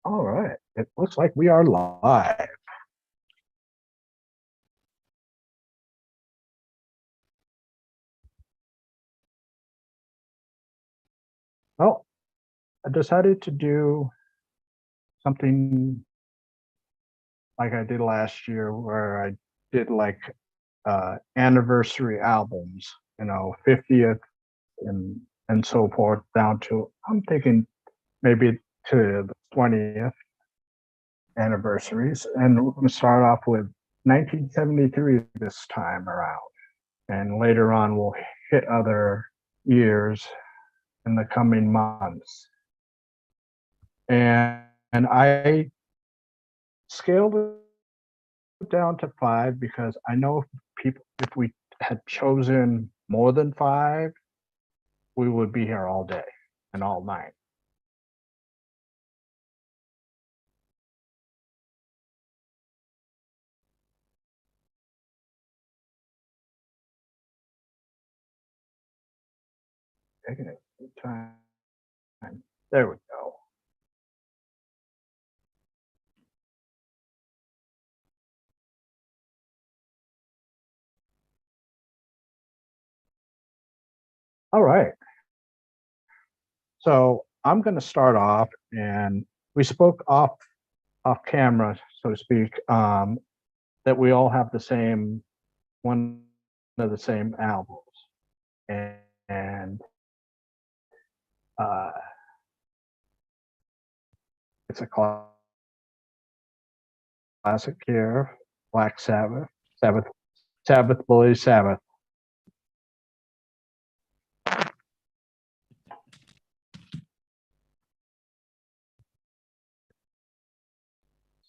All right. It looks like we are live. Well, I decided to do something like I did last year, where I did like anniversary albums, 50th and so forth, down to I'm thinking maybe to the 20th anniversaries. And we're going to start off with 1973 this time around. And later on, we'll hit other years in the coming months. And I scaled it down to five because I know if we had chosen more than five, we would be here all day and all night. Taking it time. There we go. All right. So I'm going to start off, and we spoke off camera, so to speak, that we all have the same one of the same albums, and uh, it's a classic here, Black Sabbath, Sabbath, Sabbath Bloody Sabbath.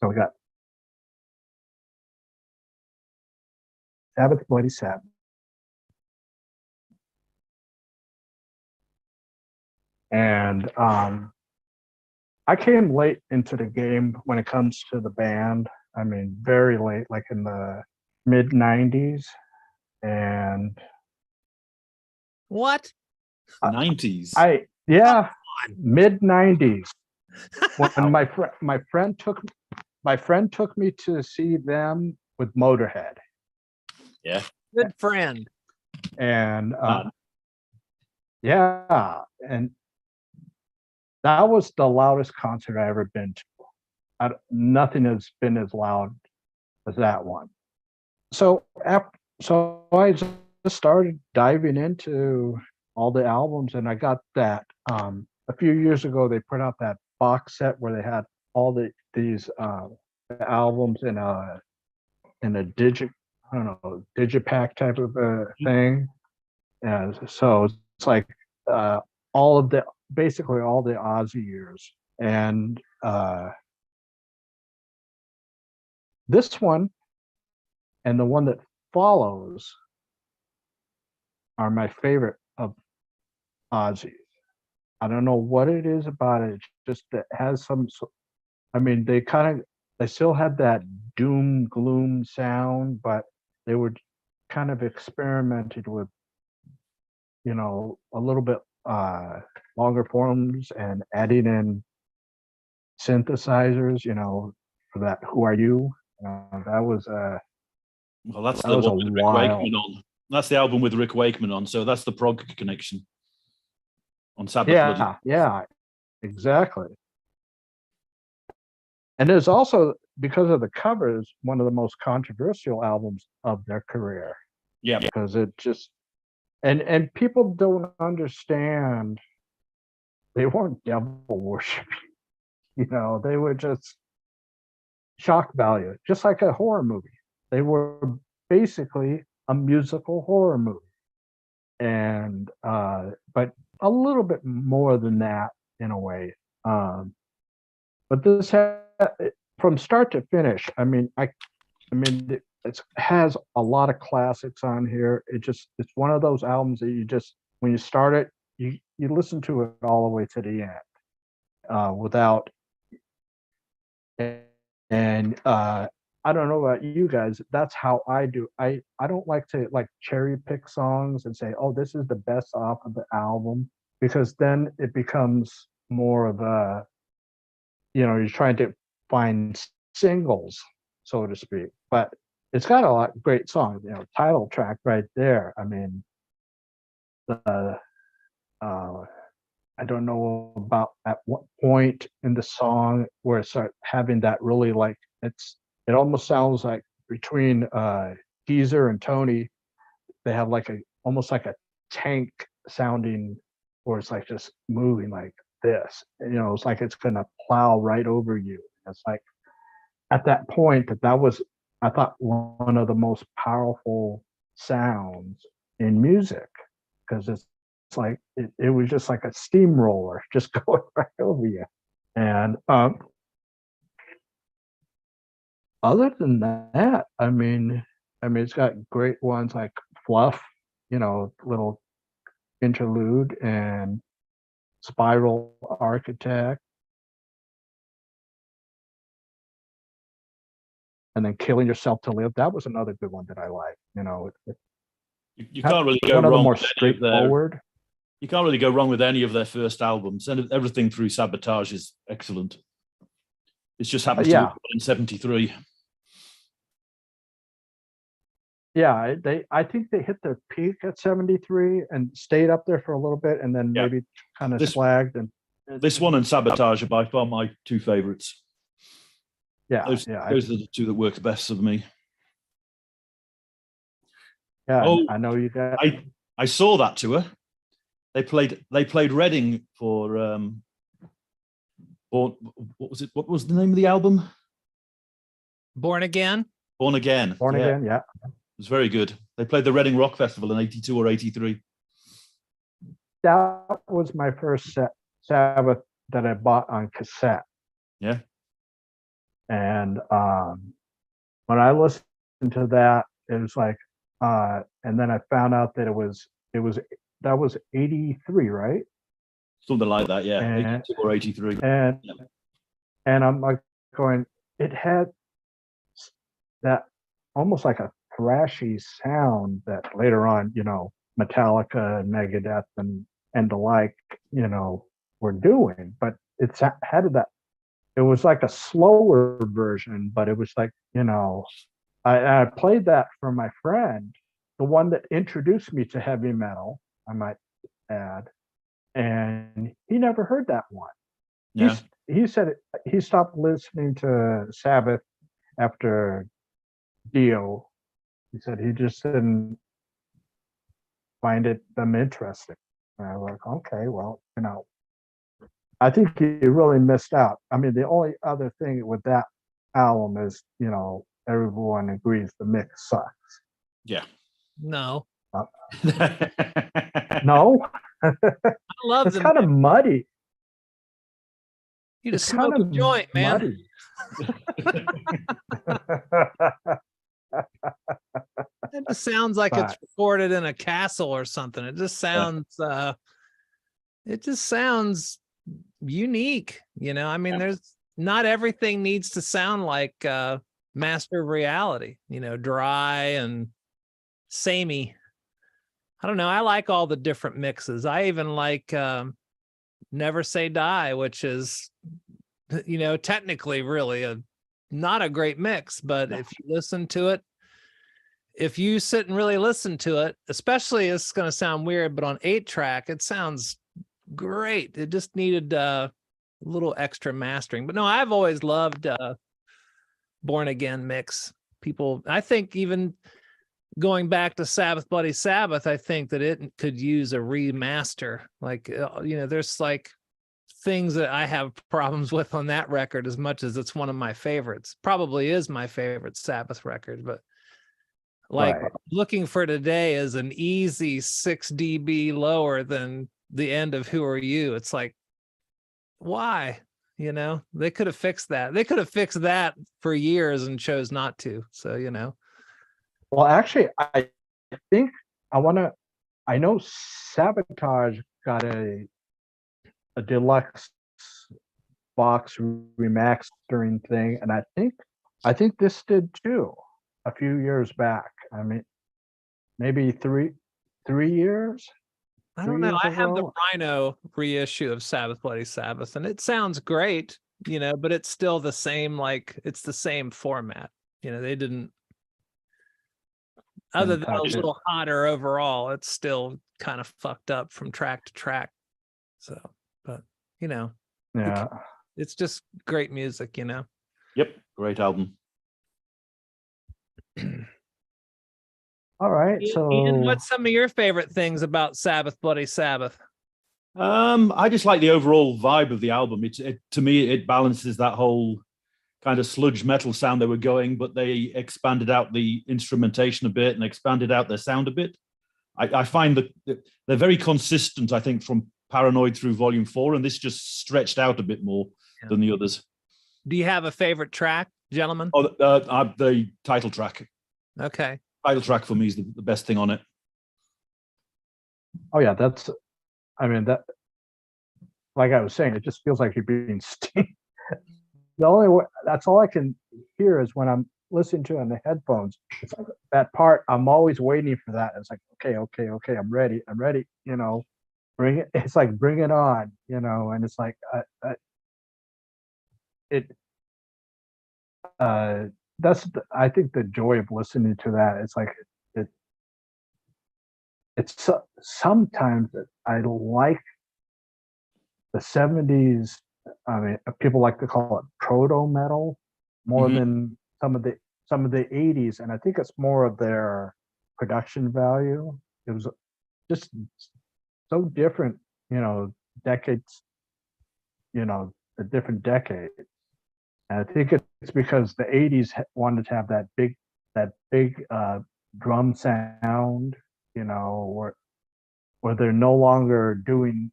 So we got Sabbath Bloody Sabbath. And I came late into the game when it comes to the band. I mean, very late, like in the mid 90s. And What? 90s. Yeah, mid 90s. When my friend took me to see them with Motorhead. Yeah. Good friend. And yeah, and that was the loudest concert I ever been to. Nothing has been as loud as that one. So I just started diving into all the albums, and I got that. A few years ago, they put out that box set where they had all these albums in a digipack type of thing. And so it's like all of the basically all the Ozzy years. And this one and the one that follows are my favorite of Ozzy. I don't know what it is about it. It's just that has some. I mean, they still had that doom gloom sound, but they were kind of experimented with, a little bit longer forms and adding in synthesizers, for that "Who Are You?" That was Well, that's that the was a one with Rick wild. Wakeman on. That's the album with Rick Wakeman on. So that's the prog connection on Sabbath Bloody. Yeah, exactly. And there's also, because of the covers, one of the most controversial albums of their career. Yeah. Because it just and people don't understand, they weren't devil worshiping. They were just shock value, just like a horror movie. They were basically a musical horror movie. And but a little bit more than that in a way. But this from start to finish. I mean, it has a lot of classics on here. It's one of those albums that you just, when you start it, you listen to it all the way to the end, without. And I don't know about you guys. That's how I do. I don't like to cherry pick songs and say, oh, this is the best off of the album, because then it becomes more of a you're trying to find singles, so to speak. But it's got a lot of great songs. Title track right there. I mean, the uh, I don't know about at what point in the song where it starts having that really like it almost sounds like between Geezer and Tony, they have like a almost like a tank sounding, or it's like just moving like this. It's like it's gonna plow right over you. It's like at that point that was, I thought, one of the most powerful sounds in music, because it's like it was just like a steamroller just going right over you. And other than that, I mean, it's got great ones like Fluff, little interlude, and Spiral Architect, and then Killing Yourself to Live. That was another good one that I like. You can't really go one of the wrong more with any of their. straightforward. You can't really go wrong with any of their first albums, and everything through Sabotage is excellent. It just happens to Yeah. be in '73. Yeah, I think they hit their peak at 73 and stayed up there for a little bit, and then Yeah. maybe kind of This- flagged. And This one and Sabotage are by far my two favorites. yeah, Those are the two that work best for me. yeah, Oh, I know you got. I saw that tour. They played Reading for what was it? What was the name of the album? Born Again. Born Again. Born Yeah, Again, yeah. it was very good. They played the Reading Rock Festival in '82 or '83. That was my first Sabbath that I bought on cassette. Yeah. And when I listened to that, it was like, and then I found out that that was 83, right? Something like that, yeah. And- 82 or '83. And Yeah. and I'm like going, it had that almost like a thrashy sound that later on, Metallica and Megadeth and the like, were doing. But it's had that. It was like a slower version, but it was like, I played that for my friend, the one that introduced me to heavy metal, I might add, and he never heard that one. Yeah. He said he stopped listening to Sabbath after Dio. He said he just didn't find them interesting. And I was like, okay, well, I think you really missed out. I mean, the only other thing with that album is, everyone agrees the mix sucks. Yeah. No, No, I love it's the kind of muddy. You just It's kind smoke a of joint, man. muddy. It just sounds like it's But- recorded in a castle or something. It just sounds unique. I mean, there's not everything needs to sound like Master of Reality, dry and samey. I don't know. I like all the different mixes. I even like Never Say Die, which is, technically really not a great mix, but if you listen to it, if you sit and really listen to it, especially, it's going to sound weird, but on 8-track, it sounds great. It just needed a little extra mastering. But no, I've always loved Born Again mix. I think even going back to Sabbath Bloody Sabbath, I think that it could use a remaster. Like, there's like things that I have problems with on that record, as much as it's one of my favorites. Probably is my favorite Sabbath record, but like Right. Looking for Today is an easy 6 dB lower than the end of Who Are You. It's like, why? They could have fixed that. They could have fixed that for years and chose not to. So, Well, actually, I think I know Sabotage got a deluxe box remastering thing, and I think this did too, a few years back. I mean, maybe 3 years. I 3 don't know. years I have the ago. Rhino reissue of Sabbath Bloody Sabbath, and it sounds great. but it's still the same, like it's the same format. They didn't, other than a touch it. little hotter overall, it's still kind of fucked up from track to track. So, but Yeah. it's just great music, Yep, great album. All right. Ian, So what's some of your favorite things about Sabbath Bloody Sabbath? I just like the overall vibe of the album. To me, it balances that whole kind of sludge metal sound they were going, but they expanded out the instrumentation a bit and expanded out their sound a bit. I find that they're very consistent, I think, from Paranoid through Volume 4, and this just stretched out a bit more than the others. Do you have a favorite track, gentlemen? Oh, the title track. Okay. Title track for me is the best thing on it. oh yeah, that like I was saying, it just feels like you're being stinged. The only way, that's all I can hear is when I'm listening to it on the headphones. It's like that part, I'm always waiting for that. It's like, okay, I'm ready. Bring it. It's like, bring it on, and it's like, I think the joy of listening to that. It's like, sometimes I like the 70s. I mean, people like to call it proto metal more than some of the 80s, and I think it's more of their production value. It was just so different, decades, the different decades. And I think it's because the 80s wanted to have that big drum sound, where they're no longer doing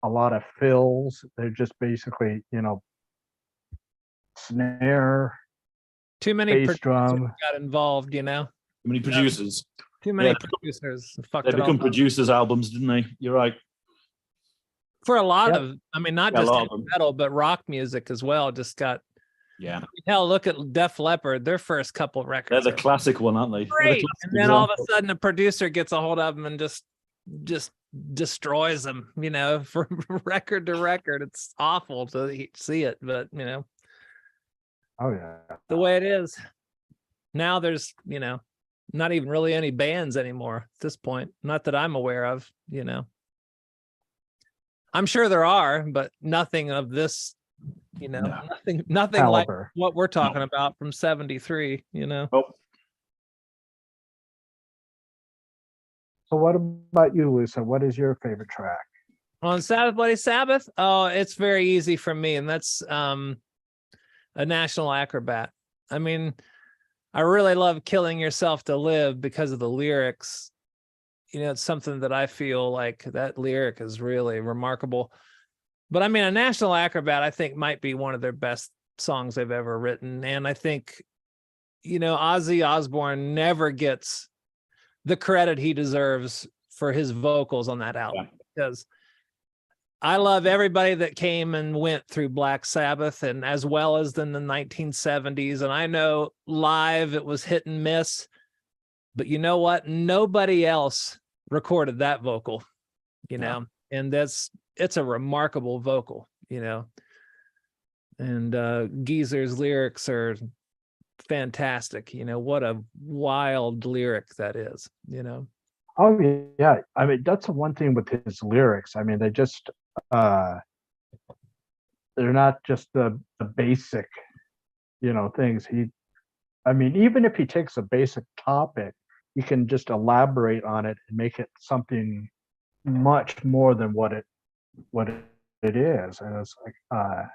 a lot of fills. They're just basically, snare, Too many bass producers drum. got involved, Too many producers. Too many Yeah, producers fucked They it all become up. producers' albums, didn't they? You're right. For a lot Yep. of, not Yeah, a just lot heavy of them. metal, but rock music as well. Just got, Yeah, hell, look at Def Leppard. Their first couple they're records the are classic one, aren't they? They're the great, classic and then all of a example. sudden a producer gets a hold of them and just destroys them. From record to record. It's awful to see it, but Oh yeah. the way it is. Now there's, not even really any bands anymore at this point. Not that I'm aware of, I'm sure there are, but nothing of this, No. nothing like Caliber. what we're talking about from 73, Oh, So what about you, Lisa? What is your favorite track? On Sabbath Bloody Sabbath. Oh, it's very easy for me. And that's A National Acrobat. I mean, I really love Killing Yourself to Live because of the lyrics. It's something that I feel like that lyric is really remarkable. But I mean, A National Acrobat, I think, might be one of their best songs they've ever written. And I think, Ozzy Osbourne never gets the credit he deserves for his vocals on that album. Because I love everybody that came and went through Black Sabbath, and as well as in the 1970s. And I know live it was hit and miss, but you know what? Nobody else recorded that vocal, and it's a remarkable vocal, and Geezer's lyrics are fantastic. What a wild lyric that is, Oh yeah. I mean, that's the one thing with his lyrics. I mean, they just they're not just the basic, things. I mean, even if he takes a basic topic, he can just elaborate on it and make it something much more than what it is. And it's like, I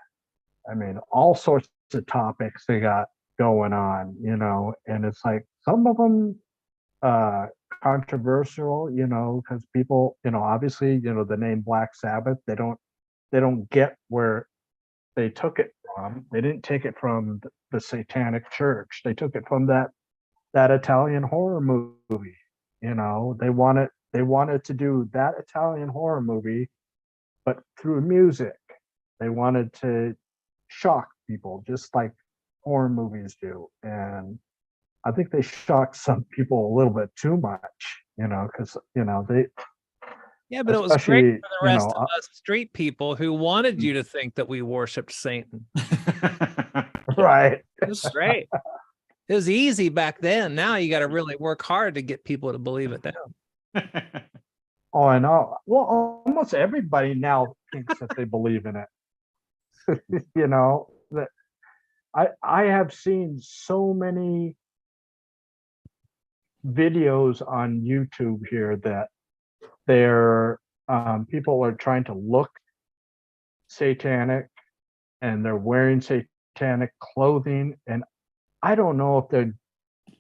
mean, all sorts of topics they got going on, and it's like some of them controversial, because people, obviously, the name Black Sabbath, they don't get where they took it from. They didn't take it from the Satanic Church. They took it from that Italian horror movie. They wanted to do that Italian horror movie, but through music. They wanted to shock people, just like horror movies do. And I think they shocked some people a little bit too much, because they Yeah, but it was great especially, for the you rest know, of us street people who wanted you to think that we worshiped Satan. right. It was great. It was easy back then. Now you got to really work hard to get people to believe it now. Oh, I know. Well, almost everybody now thinks that they believe in it. You know, that I have seen so many videos on YouTube here that they're people are trying to look satanic and they're wearing satanic clothing, and I don't know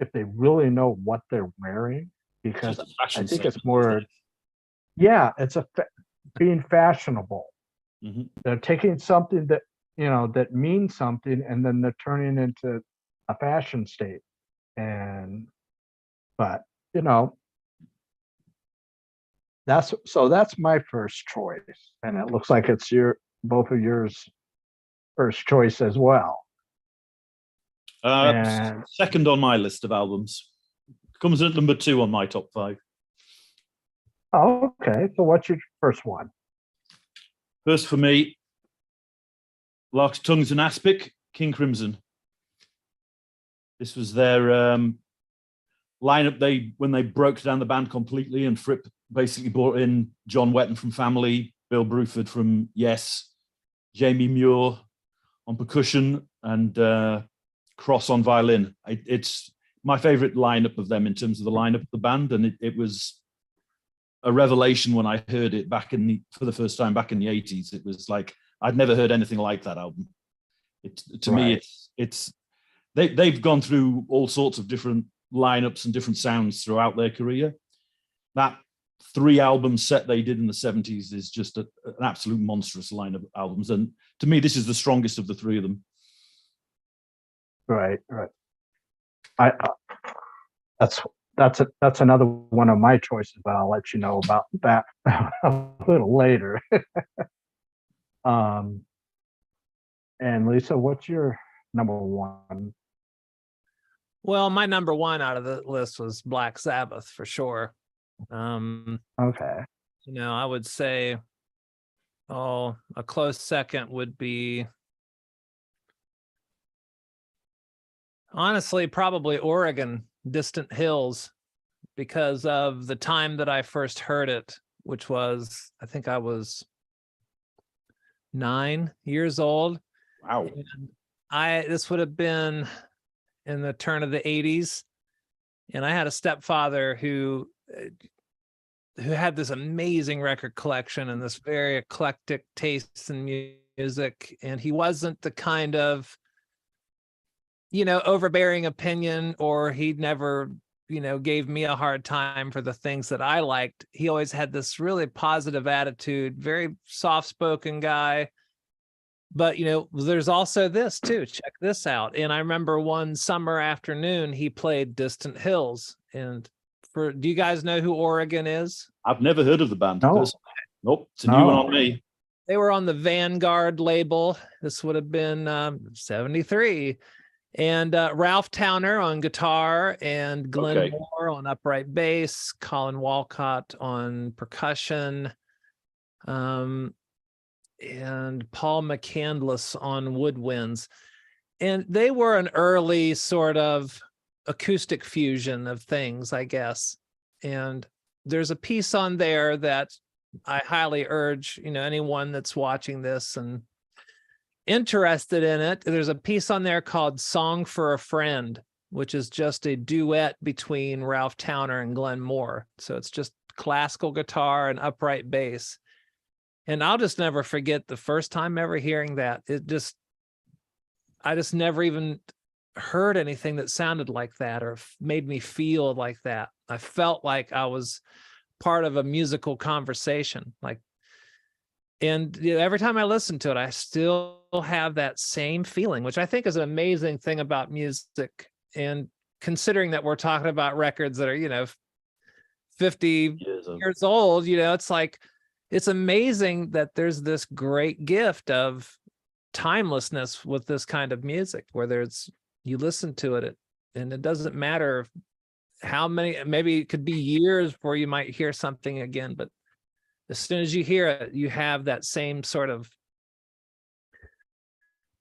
if they really know what they're wearing, because Just a fashion I think statement, it's more, yeah, it's being fashionable. Mhm. They're taking something that, you know, that means something, and then they're turning into a fashion state. And but you know, that's my first choice, and it looks like it's both of yours first choice as well. And Second on my list of albums. Comes at number 2 on my top 5. oh, okay, so what's your first one? First for me, Lark's Tongues and Aspic, King Crimson. This was their lineup. When they broke down the band completely, and Fripp basically brought in John Wetton from Family, Bill Bruford from Yes, Jamie Muir on percussion, and Cross on violin. It's my favorite lineup of them in terms of the lineup of the band, and it was a revelation when I heard it for the first time back in the 80s. It was like I'd never heard anything like that album. To me, they've gone through all sorts of different lineups and different sounds throughout their career. That 3-album set they did in the 70s is just an absolute monstrous line of albums, and to me, this is the strongest of the 3 of them. Right. I that's another one of my choices, but I'll let you know about that a little later. And Lisa, what's your number one? Well, my number one out of the list was Black Sabbath for sure. Okay. You know, I would say, a close second would be, honestly, probably Oregon, Distant Hills, because of the time that I first heard it, which was, I think I was 9 years old. Wow. And this would have been in the turn of the 80s. And I had a stepfather who had this amazing record collection and this very eclectic tastes in music. And he wasn't the kind of, overbearing opinion, or he'd never, gave me a hard time for the things that I liked. He always had this really positive attitude, very soft-spoken guy. But, there's also this too. Check this out. And I remember one summer afternoon, he played Distant Hills. And do you guys know who Oregon is? I've never heard of the band. No. Nope, it's a new one on me. They were on the Vanguard label. This would have been 73. And Ralph Towner on guitar, and Glenn Moore on upright bass, Colin Walcott on percussion, and Paul McCandless on woodwinds. And they were an early sort of acoustic fusion of things, I guess. And there's a piece on there that I highly urge, anyone that's watching this and interested in it. There's a piece on there called Song for a Friend, which is just a duet between Ralph Towner and Glenn Moore. So it's just classical guitar and upright bass. And I'll just never forget the first time ever hearing that. I just never even heard anything that sounded like that or made me feel like that. I felt like I was part of a musical conversation. And every time I listen to it, I still have that same feeling, which I think is an amazing thing about music. And considering that we're talking about records that are, 50 years old, it's amazing that there's this great gift of timelessness with this kind of music, where you listen to it and it doesn't matter how many, maybe it could be years before you might hear something again, but as soon as you hear it, you have that same sort of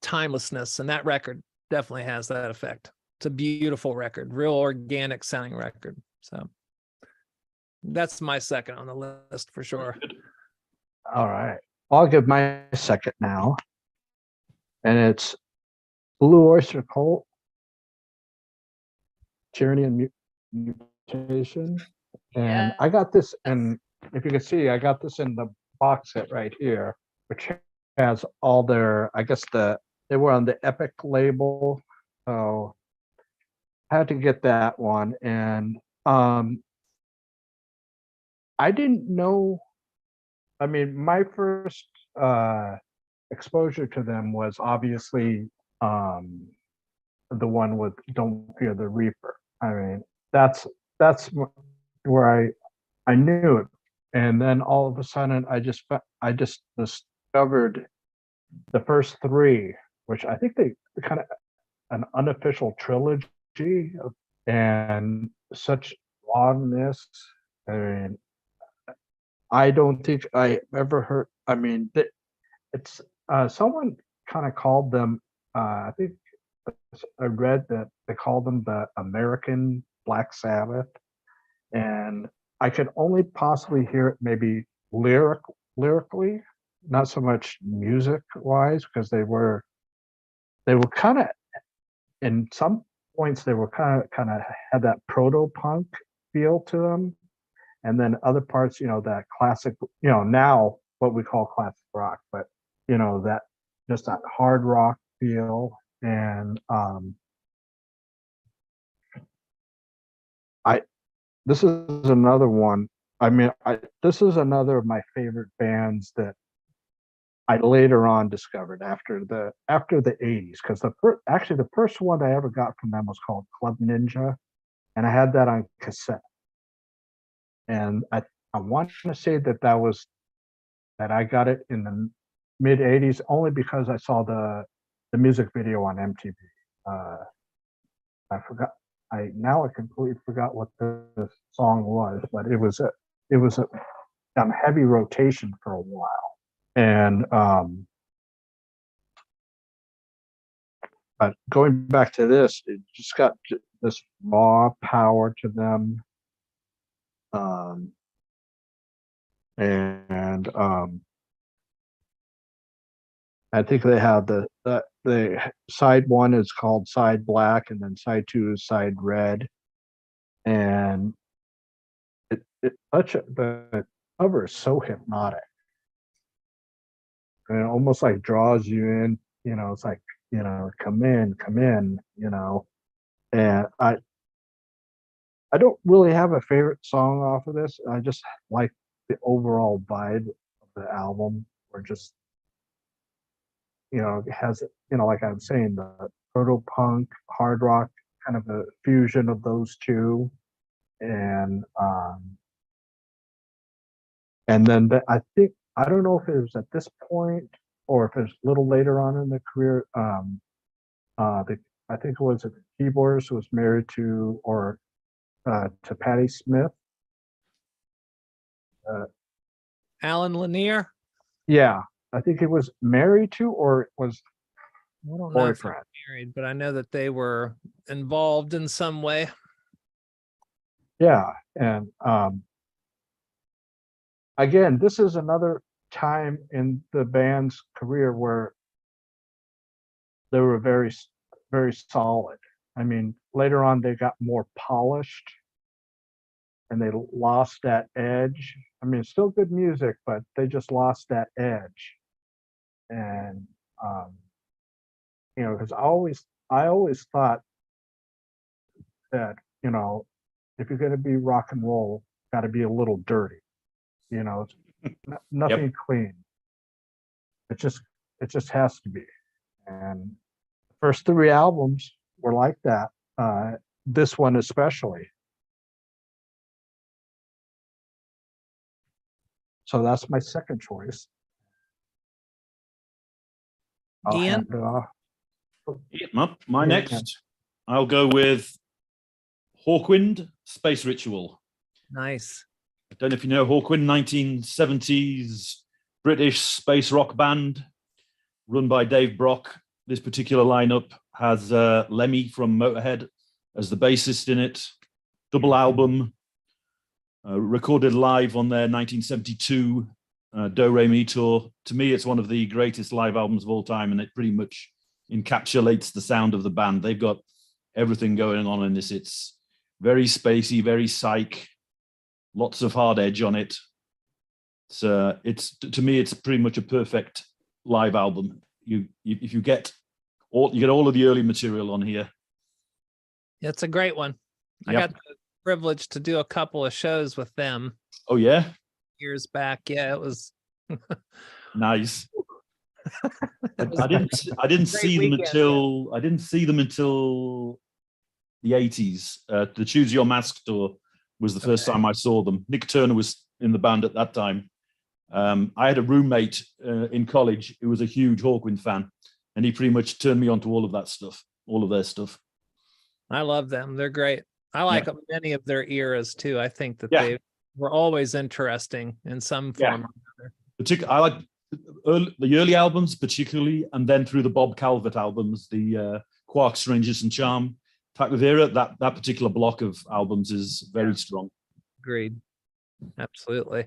timelessness, and that record definitely has that effect. It's a beautiful record, real organic sounding record. So that's my second on the list for sure. All right. I'll give my second now. And it's Blue Oyster Cult, Tyranny and Mutation. And I got this, and if you can see, I got this in the box set right here, which has all their, I guess they were on the Epic label. So I had to get that one. And I didn't know, I mean, my first exposure to them was obviously the one with Don't Fear the Reaper. I mean, that's where I knew it. And then all of a sudden I just discovered the first three, which I think they kind of an unofficial trilogy and such rawness. I mean, I don't think I ever heard, I mean, it's someone kind of called them, I think I read that they called them the American Black Sabbath, and I could only possibly hear it maybe lyrically, not so much music wise, because they were kind of, in some points they were kind of had that proto punk feel to them, and then other parts, you know, that classic, you know, now what we call classic rock, but you know, that just that hard rock feel. And this is another one. I mean, this is another of my favorite bands that I later on discovered after the 80s, because actually the first one I ever got from them was called Club Ninja, and I had that on cassette. And I want to say that I got it in the mid 80s only because I saw the music video on MTV. I forgot. I completely forgot what the song was, but it was on heavy rotation for a while. And but going back to this, it just got this raw power to them. And I think they have the side one is called Side Black, and then side two is Side Red, and the cover is so hypnotic, and it almost like draws you in. You know, it's like, you know, come in, you know. And I don't really have a favorite song off of this. I just like the overall vibe of the album, or just, you know, it has, you know, like I'm saying, the proto punk, hard rock, kind of a fusion of those two. And then I think, I don't know if it was at this point or if it's a little later on in the career. I think it was a keyboardist who was married to Patti Smith. Alan Lanier. Yeah, I think it was married to, or was I don't know if boyfriend. they're married, but I know that they were involved in some way. Yeah, and again, this is another time in the band's career where they were very, very solid. I mean, later on they got more polished, and they lost that edge. I mean, it's still good music, but they just lost that edge. And you know, because I always thought that, you know, if you're going to be rock and roll, got to be a little dirty. You know, nothing clean. It just has to be. And the first three albums were like that. This one especially. So that's my second choice. I'll Ian? hand it off. My next, I'll go with Hawkwind, Space Ritual. Nice. I don't know if you know Hawkwind, 1970s British space rock band run by Dave Brock. This particular lineup has Lemmy from Motorhead as the bassist in it. Double album, recorded live on their 1972 Do Re Mi tour. To me, it's one of the greatest live albums of all time, and it pretty much encapsulates the sound of the band. They've got everything going on in this. It's very spacey, very psych, lots of hard edge on it. It's to me, it's pretty much a perfect live album. If you get all of the early material on here. It's a great one. I got the privilege to do a couple of shows with them. Oh yeah, years back. Yeah, it was nice. I didn't see them until the 80s. The Choose Your Mask tour was the first time I saw them. Nick Turner was in the band at that time. I had a roommate in college who was a huge Hawkwind fan, and he pretty much turned me on to all of that stuff, all of their stuff. I love them. They're great. I like many of their eras too. I think that they were always interesting in some form or another. I like the early albums particularly, and then through the Bob Calvert albums, the Quark, Strangers and Charm type of era, that particular block of albums is very strong. Agreed. Absolutely.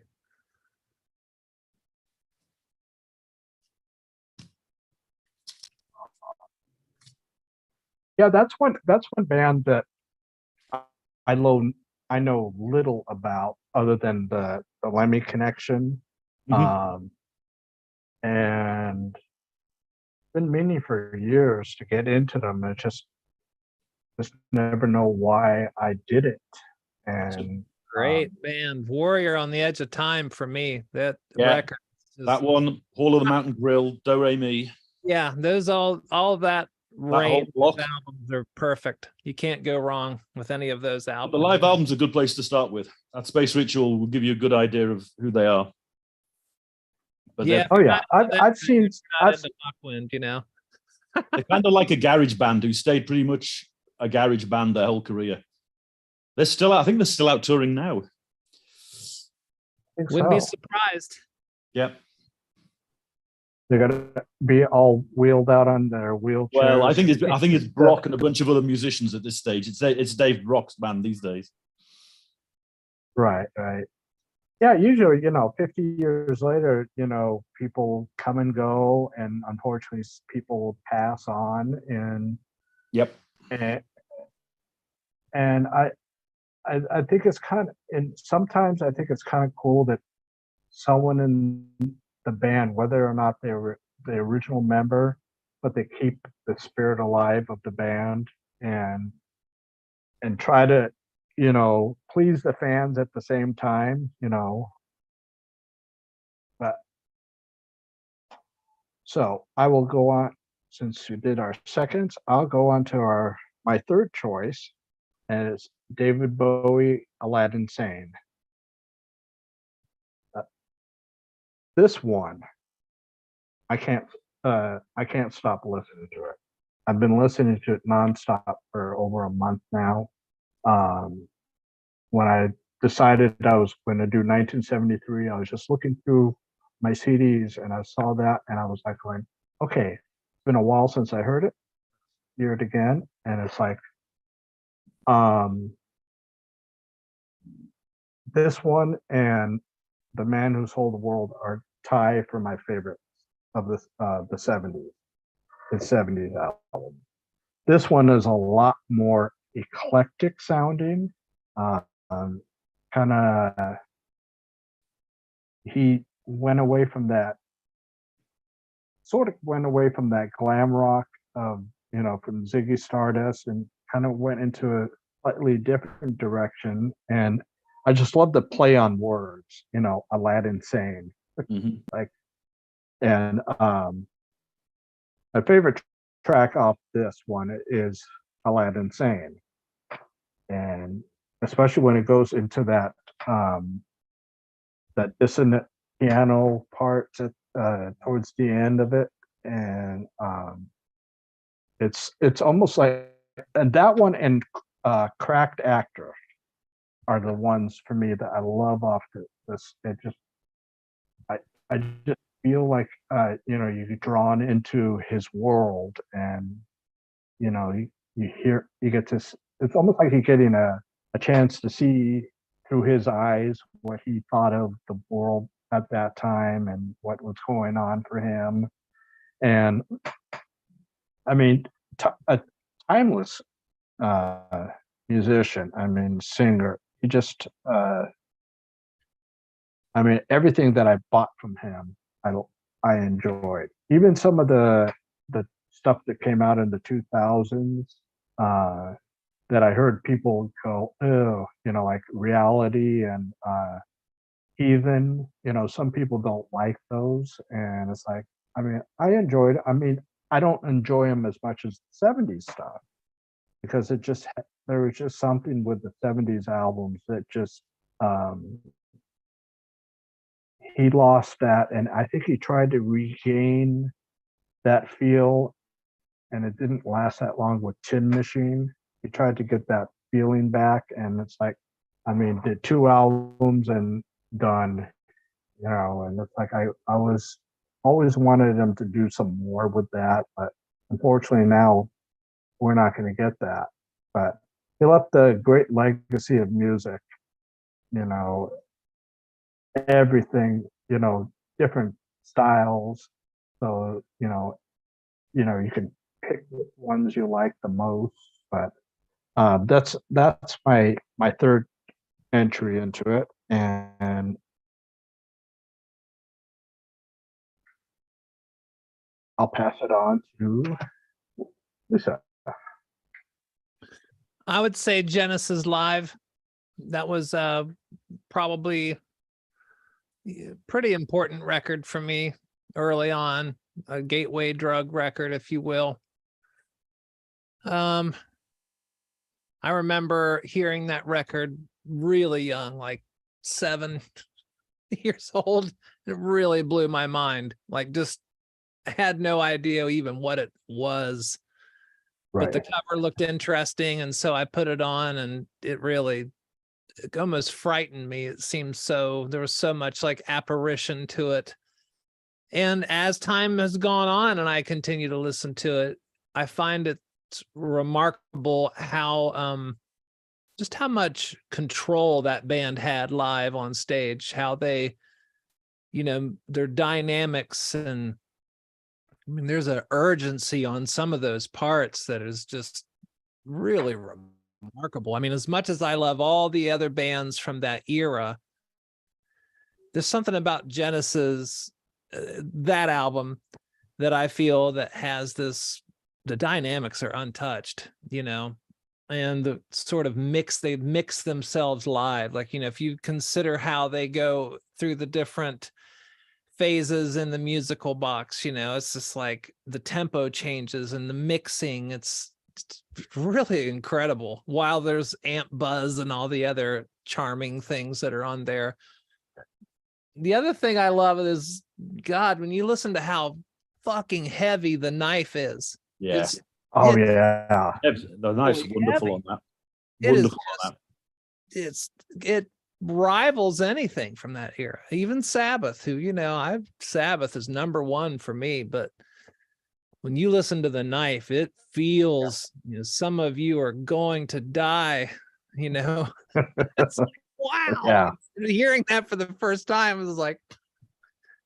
Yeah, that's one band that I know little about other than the Lemmy connection. Mm-hmm. And been meaning for years to get into them. I just never know why I did it. And great band, Warrior on the Edge of Time for me. That record. That one, Hall of the Mountain Grill, Do Re Mi. Yeah, those all that range of albums are perfect. You can't go wrong with any of those albums. The live album's a good place to start with. That Space Ritual will give you a good idea of who they are. But I've seen Hawkwind, you know. They're kind of like a garage band who stayed pretty much a garage band their whole career. I think they're still out touring now. Wouldn't be surprised. Yep. They're gonna be all wheeled out on their wheelchairs. Well, I think it's Brock and a bunch of other musicians at this stage. It's Dave Brock's band these days. Right. Yeah, usually, 50 years later, people come and go, and unfortunately, people pass on. And and I think it's sometimes I think it's kind of cool that someone in the band, whether or not they were the original member, but they keep the spirit alive of the band and try to, please the fans at the same time, But so I will go on, since we did our seconds, I'll go on to my third choice, and it's David Bowie, Aladdin Sane. This one, I can't stop listening to it. I've been listening to it nonstop for over a month now. When I decided I was going to do 1973, I was just looking through my CDs and I saw that, and I was like going, okay, it's been a while since I heard it. Hear it again, and it's like, this one and The Man Who Sold the World are tied for my favorite of the 70s. The 70s album. This one is a lot more eclectic sounding. He went away from that glam rock of, from Ziggy Stardust, and kind of went into a slightly different direction. And I just love the play on words, Aladdin Sane. Mm-hmm. My favorite track off this one is Aladdin Sane. And especially when it goes into that dissonant piano part towards the end of it, and it's almost like, and that one and Cracked Actor are the ones for me that I love off this. It just I just feel like you get drawn into his world, and you get this. It's almost like you're getting a chance to see through his eyes what he thought of the world at that time and what was going on for him. And I mean, a timeless musician. I mean, singer. He just, I mean, everything that I bought from him, I enjoyed. Even some of the stuff that came out in the 2000s that I heard people go, oh, like Reality and Heathen. Some people don't like those, and it's like, I mean, I enjoyed. I mean, I don't enjoy them as much as the '70s stuff because there was just something with the '70s albums that just he lost that, and I think he tried to regain that feel, and it didn't last that long with Tin Machine. He tried to get that feeling back, and it's like, I mean, did 2 albums and done, and it's like I was always wanted him to do some more with that, but unfortunately now we're not going to get that. But he left a great legacy of music, you know, everything, different styles. So, you can pick which ones you like the most, but that's my third entry into it, and I'll pass it on to Lisa. I would say Genesis Live. That was probably a pretty important record for me early on, a gateway drug record, if you will. I remember hearing that record really young, like 7 years old. It really blew my mind. Like, just had no idea even what it was. Right. But the cover looked interesting, and so I put it on, and it almost frightened me. It seemed there was so much like apparition to it. And as time has gone on and I continue to listen to it, I find it remarkable how just how much control that band had live on stage, how they, their dynamics, and I mean, there's an urgency on some of those parts that is just really remarkable. I mean, as much as I love all the other bands from that era, there's something about Genesis, that album, that I feel that has the dynamics are untouched, and the sort of they mix themselves live. Like, if you consider how they go through the different phases in the musical box, it's just like the tempo changes and the mixing. It's really incredible, while there's amp buzz and all the other charming things that are on there. The other thing I love is, God, when you listen to how fucking heavy the knife is. Yeah. Yeah. The knife's wonderful heavy. on that. It is Wonderful on that. it rivals anything from that era. Even Sabbath, who, Sabbath is number one for me, but when you listen to the knife, it feels, some of you are going to die, It's like, wow. Yeah. Hearing that for the first time, it was like,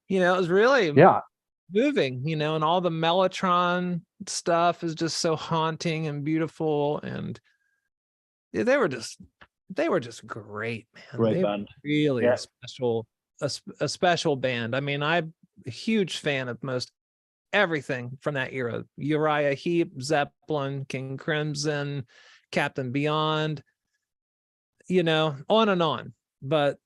it was really moving, and all the Mellotron stuff is just so haunting and beautiful. And they were just great, man. Great band. Really a special band. I mean, I'm a huge fan of most everything from that era. Uriah Heep, Zeppelin, King Crimson, Captain Beyond, on and on. But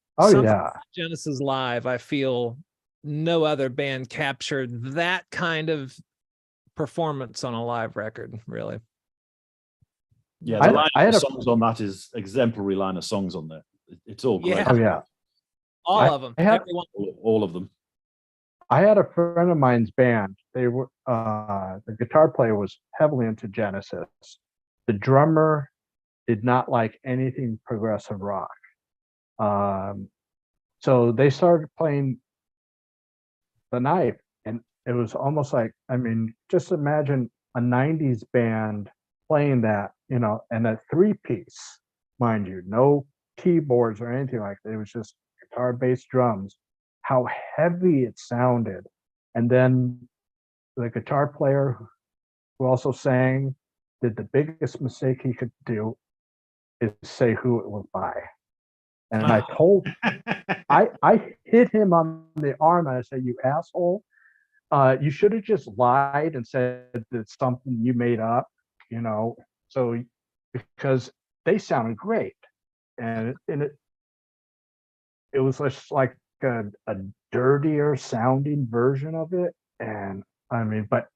Genesis Live, I feel no other band captured that kind of performance on a live record, really. Yeah, the line of songs on that is exemplary line of songs on there. It's all great. Oh yeah. All of them. Everyone. All of them. I had a friend of mine's band. They were the guitar player was heavily into Genesis. The drummer did not like anything progressive rock. So they started playing the knife, and it was almost like, I mean, just imagine a 90s band playing that, and a three-piece, mind you, no keyboards or anything like that. It was just guitar, bass, drums, how heavy it sounded. And then the guitar player who also sang did the biggest mistake he could do is say who it was by. And I hit him on the arm and I said, "You asshole. You should have just lied and said it's something you made up, so because they sounded great." And it was just like a dirtier sounding version of it. And I mean, but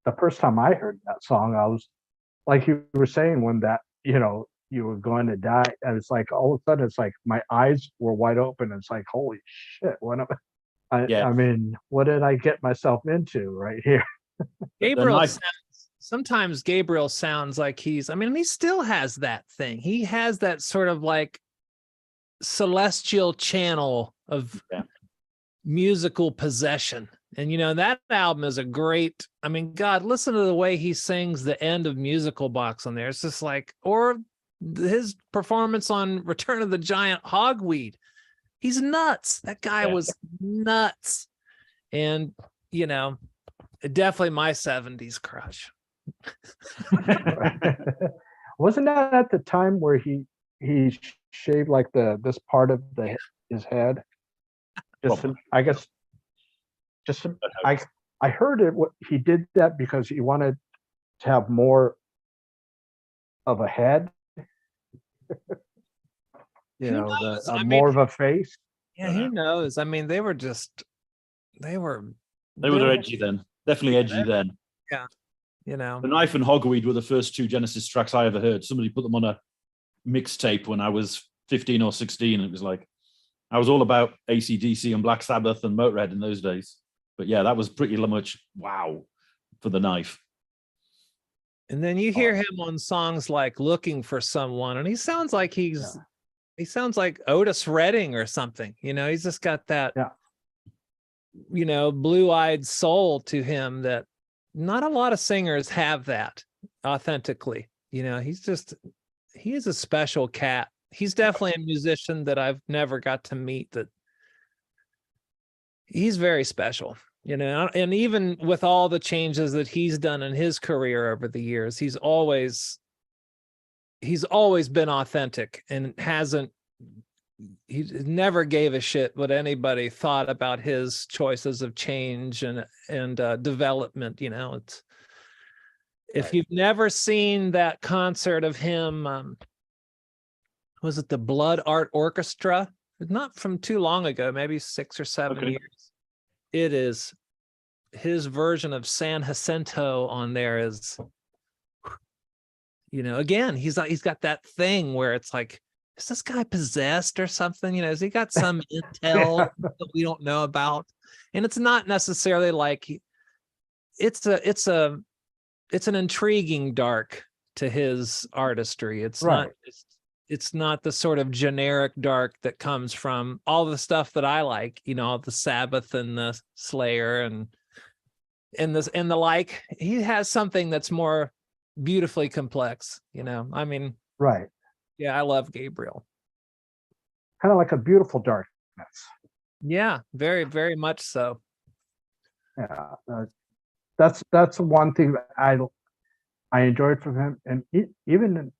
the first time I heard that song, I was like you were saying, when that, you were going to die. And it's like all of a sudden it's like my eyes were wide open. It's like, holy shit, what am Yeah. I mean, what did I get myself into right here? Sometimes Gabriel sounds like he still has that thing. He has that sort of like celestial channel of musical possession. And that album is a great, God, listen to the way he sings the end of Musical Box on there. It's just like, or his performance on Return of the Giant Hogweed. He's nuts. That guy was nuts. And, definitely my 70s crush. Wasn't that at the time where he shaved like this part of his head? I guess I heard it. He did that because he wanted to have more of a head. More of a face. Yeah, who knows? They were edgy then. Definitely edgy then. Yeah. The Knife and Hogweed were the first two Genesis tracks I ever heard. Somebody put them on a mixtape when I was 15 or 16. It was like, I was all about AC/DC and Black Sabbath and Motorhead in those days. But yeah, that was pretty much wow for the Knife. And then you hear him on songs like Looking for Someone, and he sounds like he sounds like Otis Redding or something. He's just got that, blue-eyed soul to him that not a lot of singers have that authentically. He is a special cat. He's definitely a musician that I've never got to meet. That he's very special, and even with all the changes that he's done in his career over the years, he's always been authentic and he never gave a shit what anybody thought about his choices of change and development. If you've never seen that concert of him, was it the Blood Art Orchestra? Not from too long ago, maybe 6 or 7 years. It is his version of San Jacinto on there is, again, he's got that thing where it's like, is this guy possessed or something? Has he got some intel that we don't know about? And it's not necessarily like it's an intriguing dark to his artistry. It's not it's not the sort of generic dark that comes from all the stuff that I like, the Sabbath and the Slayer and the like. He has something that's more beautifully complex, Right. Yeah, I love Gabriel. Kind of like a beautiful darkness. Yeah, very, very much so. Yeah, that's one thing that I enjoyed from him, and even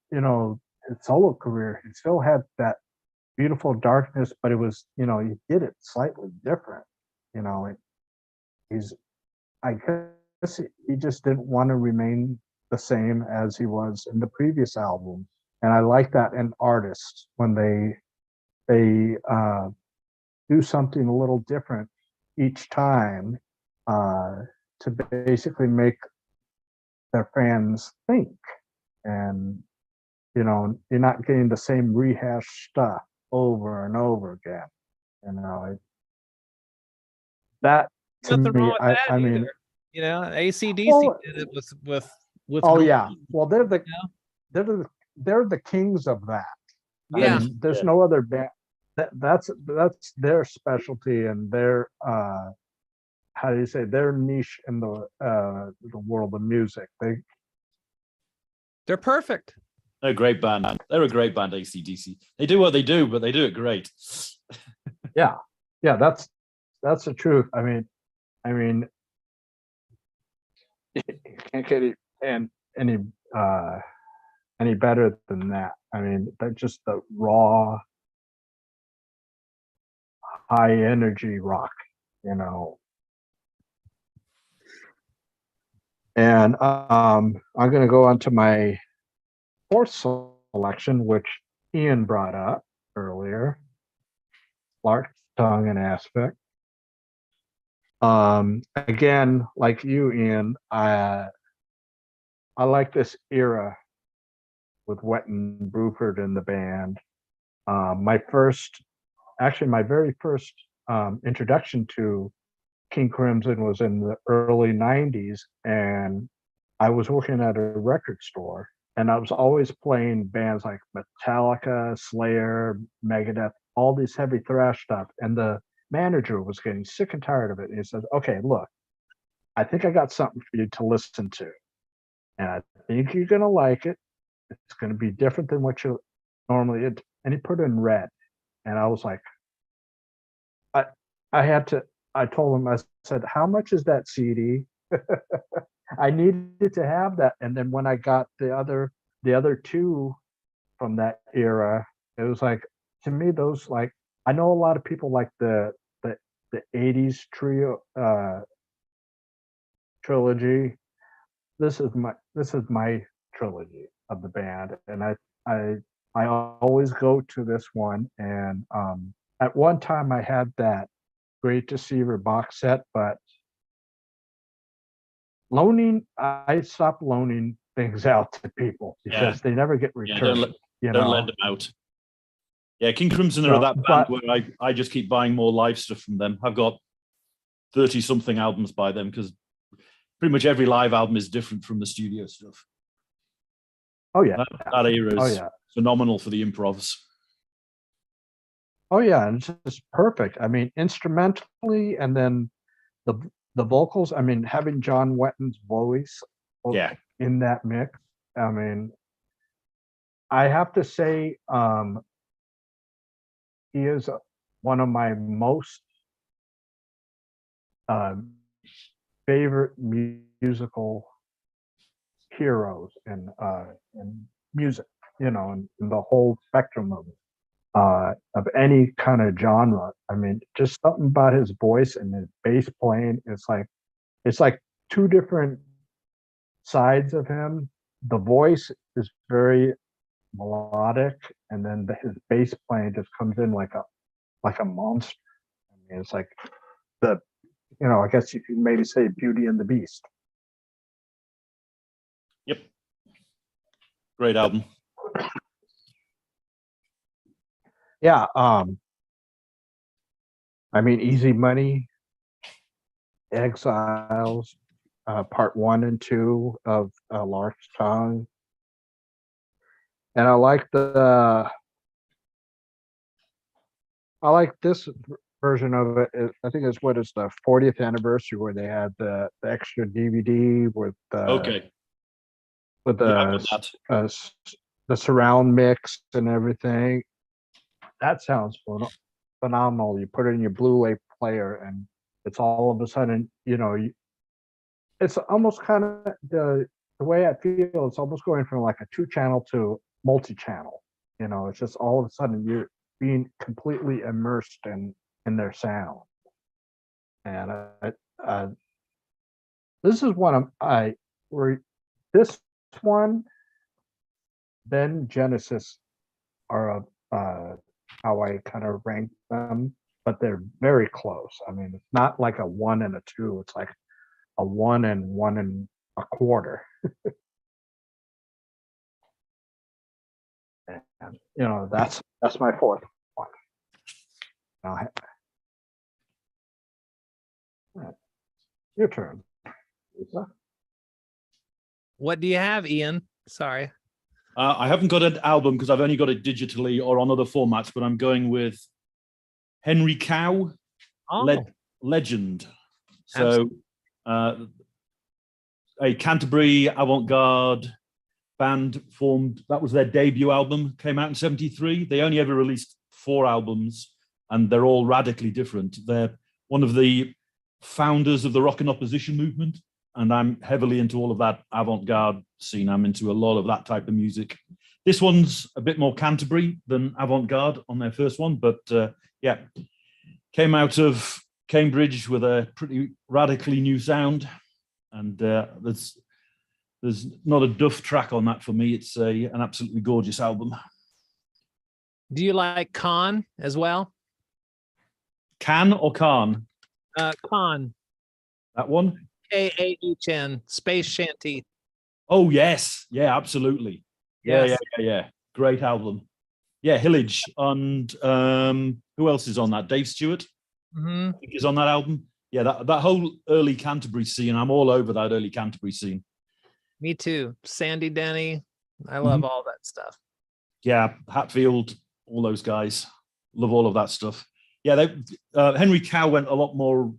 his solo career, he still had that beautiful darkness, but it was he did it slightly different. I guess he just didn't want to remain the same as he was in the previous album. And I like that in artists when they do something a little different each time to basically make their fans think. And you're not getting the same rehash stuff over and over again. That to Nothing me, wrong with that I mean, AC/DC did it with oh yeah, well they're the kings of that. Yeah. There's no other band. that's their specialty and their how do you say, their niche in the world of music. They're perfect. They're a great band. They're a great band, AC/DC. They do what they do, but they do it great. Yeah, that's the truth. I mean, you can't get any uh any better than that. I mean, they're just the raw, high energy rock, you know. And I'm going to go on to my fourth selection, which Ian brought up earlier, Lark's Tongue and Aspect. Again, like you, Ian, I like this era with Wetton Bruford in the band. My very first introduction to King Crimson was in the early 90s, and I was working at a record store, and I was always playing bands like Metallica, Slayer, Megadeth, all these heavy thrash stuff. And the manager was getting sick and tired of it. And he said, okay, look, I think I got something for you to listen to. And I think you're going to like it. It's going to be different than what you normally did. And he put it in red. And I was like, I told him, I said, how much is that CD? I needed to have that. And then when I got the other two from that era, it was like, to me, those, like, I know a lot of people like the 80s trio trilogy. This is my trilogy of the band, and I always go to this one. And at one time I had that Great Deceiver box set, but I stopped loaning things out to people because they never get returned. Don't lend them out. Yeah, King Crimson are that band where I just keep buying more live stuff from them. I've got 30 something albums by them because pretty much every live album is different from the studio stuff. Oh yeah, that era is phenomenal for the improvs. Oh yeah, and it's just perfect. I mean, instrumentally, and then the vocals. I mean, having John Wetton's voice in that mix. I mean, I have to say, he is one of my most favorite musical heroes in music. You know, in the whole spectrum of any kind of genre. I mean, just something about his voice and his bass playing. It's like two different sides of him. The voice is very melodic, and then his bass playing just comes in like a monster. I mean, it's like I guess you could maybe say Beauty and the Beast. Yep. Great album. Yeah. I mean, Easy Money, Exiles, part 1 and 2 of Lark's Tongue. And I like this version of it. I think it's the 40th anniversary where they had the extra DVD with the surround mix and everything. That sounds phenomenal. You put it in your Blu-ray player, and it's all of a sudden, it's almost kind of the way I feel. It's almost going from like a 2-channel to multi-channel. It's just all of a sudden you're being completely immersed in their sound. And this is one this one, then Genesis are how I kind of rank them, but they're very close. I mean, it's not like a 1 and a 2. It's like a 1 and 1 1/4. And that's my fourth one. Now, your turn, Lisa. What do you have, Ian? Sorry. I haven't got an album because I've only got it digitally or on other formats, but I'm going with Henry Cow, Oh, legend. So a Canterbury avant-garde band formed. That was their debut album, came out in 73. They only ever released 4 albums, and they're all radically different. They're one of the founders of the rock and opposition movement, and I'm heavily into all of that avant-garde scene. I'm into a lot of that type of music. This one's a bit more Canterbury than avant-garde on their first one, but yeah, came out of Cambridge with a pretty radically new sound, and there's not a duff track on that for me. It's an absolutely gorgeous album. do you like Khan as well? Can or Khan? Khan, That one? Kahn, Space Shanty. Oh yes, yeah, absolutely. Yes. Yeah. Great album. Yeah, Hillage and who else is on that? Dave Stewart, Mm-hmm. I think, is on that album. Yeah, that whole early Canterbury scene. I'm all over that early Canterbury scene. Me too. Sandy Denny. I love all that stuff. Yeah, Hatfield, all those guys. Love all of that stuff. Yeah, Henry Cow went a lot more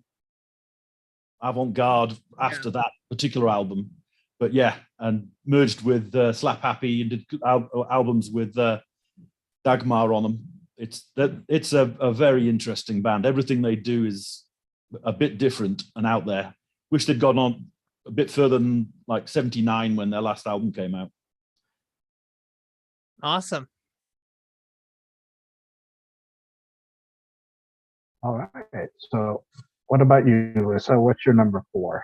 avant-garde after that particular album, but yeah, and merged with Slap Happy and did albums with Dagmar on them. It's a very interesting band. Everything they do is a bit different and out there. Wish they'd gone on a bit further than like 79 when their last album came out. Awesome. All right. So what about you, Lisa? What's your number 4?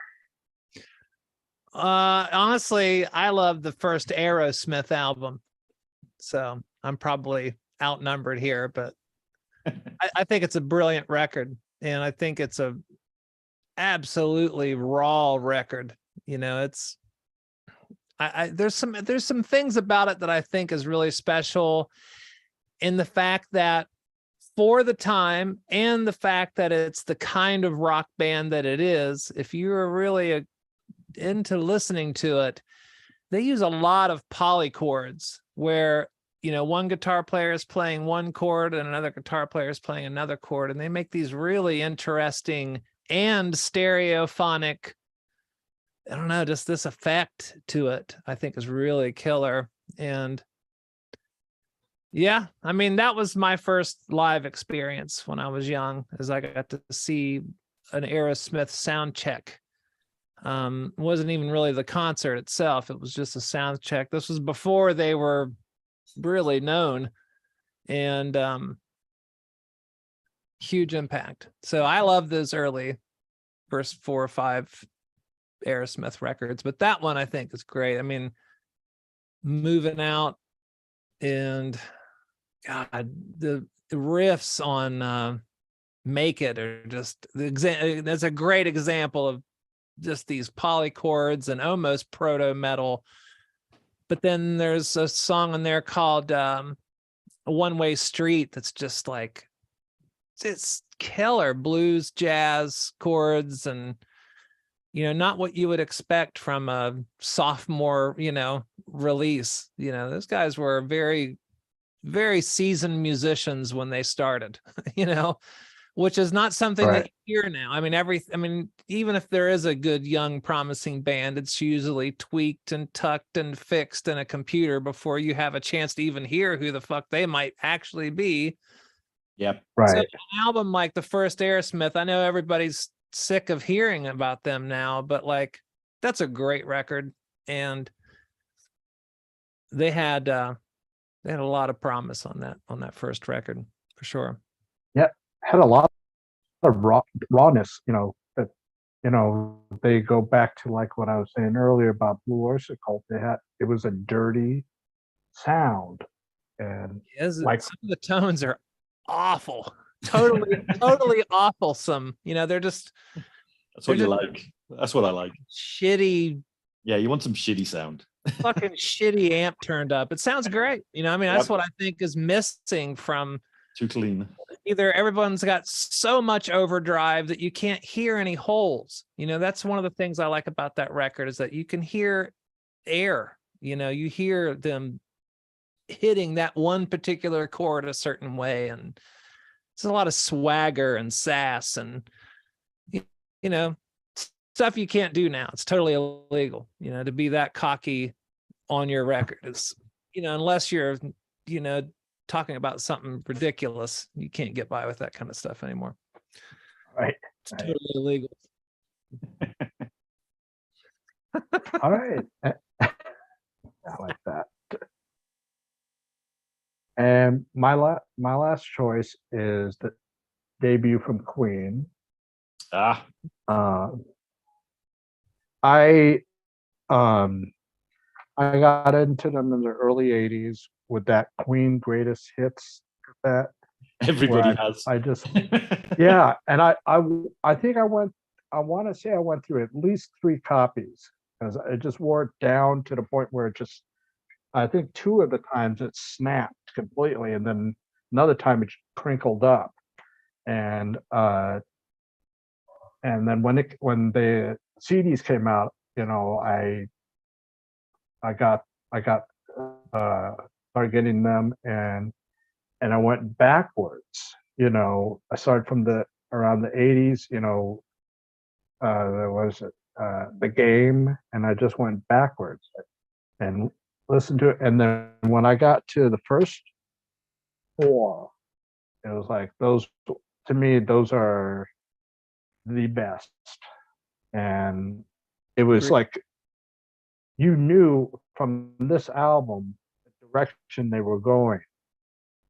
Honestly, I love the first Aerosmith album. So I'm probably outnumbered here, but I think it's a brilliant record. And I think it's a absolutely raw record. You know, it's there's some things about it that I think is really special, in the fact that for the time and the fact that it's the kind of rock band that it is. If you're really into listening to it, they use a lot of polychords where, you know, one guitar player is playing one chord and another guitar player is playing another chord, and they make these really interesting and stereophonic, I don't know, just this effect to it, I think is really killer. And yeah, I mean, that was my first live experience when I was young, as I got to see an Aerosmith sound check. It wasn't even really the concert itself. It was just a sound check. This was before they were really known, and huge impact. So I love those early first 4 or 5 Aerosmith records, but that one I think is great. I mean, Moving Out, and God, the riffs on Make It are just that's a great example of just these polychords and almost proto metal. But then there's a song on there called A One-Way Street that's just like, it's killer blues, jazz chords, and, you know, not what you would expect from a sophomore, you know, release. You know, those guys were very, very seasoned musicians when they started, you know, which is not something that you hear now. I mean, even if there is a good, young, promising band, it's usually tweaked and tucked and fixed in a computer before you have a chance to even hear who the fuck they might actually be. Yep. Right. So an album like the first Aerosmith, I know everybody's sick of hearing about them now, but like, that's a great record. And they had a lot of promise on that first record, for sure. Yeah, had a lot of rawness, you know, that, you know, they go back to like what I was saying earlier about Blue Oyster Cult. It was a dirty sound, and like some of the tones are awful, totally awfulsome. You know, that's what you like. That's what I like. Shitty. Yeah, you want some shitty sound. Fucking shitty amp turned up. It sounds great. You know, I mean, that's what I think is missing from. Too clean. Either everyone's got so much overdrive that you can't hear any holes. You know, that's one of the things I like about that record, is that you can hear air. You know, you hear them hitting that one particular chord a certain way, and It's a lot of swagger and sass and, you know, stuff you can't do now. It's totally illegal, you know, to be that cocky on your record. It's, you know, unless you're, you know, talking about something ridiculous, you can't get by with that kind of stuff anymore. Right. It's totally illegal. All right. I like that. And my last choice is the debut from Queen. Ah, I I got into them in the early '80s with that Queen Greatest Hits cassette. everybody has. I just yeah, and I think I want to say I went through at least 3 copies because it just wore it down to the point where it just, I think 2 of the times it snapped completely, and then another time it crinkled up. And then when the CDs came out, you know, I got started getting them, and I went backwards. You know, I started from around the '80s. You know, there was the Game, and I just went backwards and listened to it. And then when I got to the first 4, it was like those, to me, those are the best. And it was like you knew from this album the direction they were going,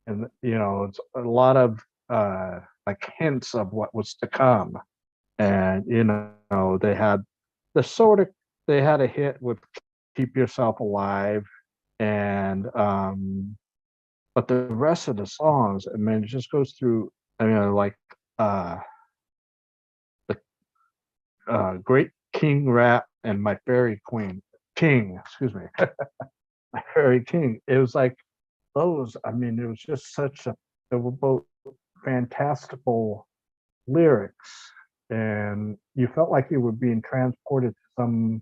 and you know, it's a lot of like hints of what was to come. And you know, they had they had a hit with Keep Yourself Alive, and but the rest of the songs, I mean, it just goes through, I mean, like the Great King Rat and My Fairy King, excuse me, My Fairy King. It was like those, I mean, it was just they were both fantastical lyrics, and you felt like you were being transported to some,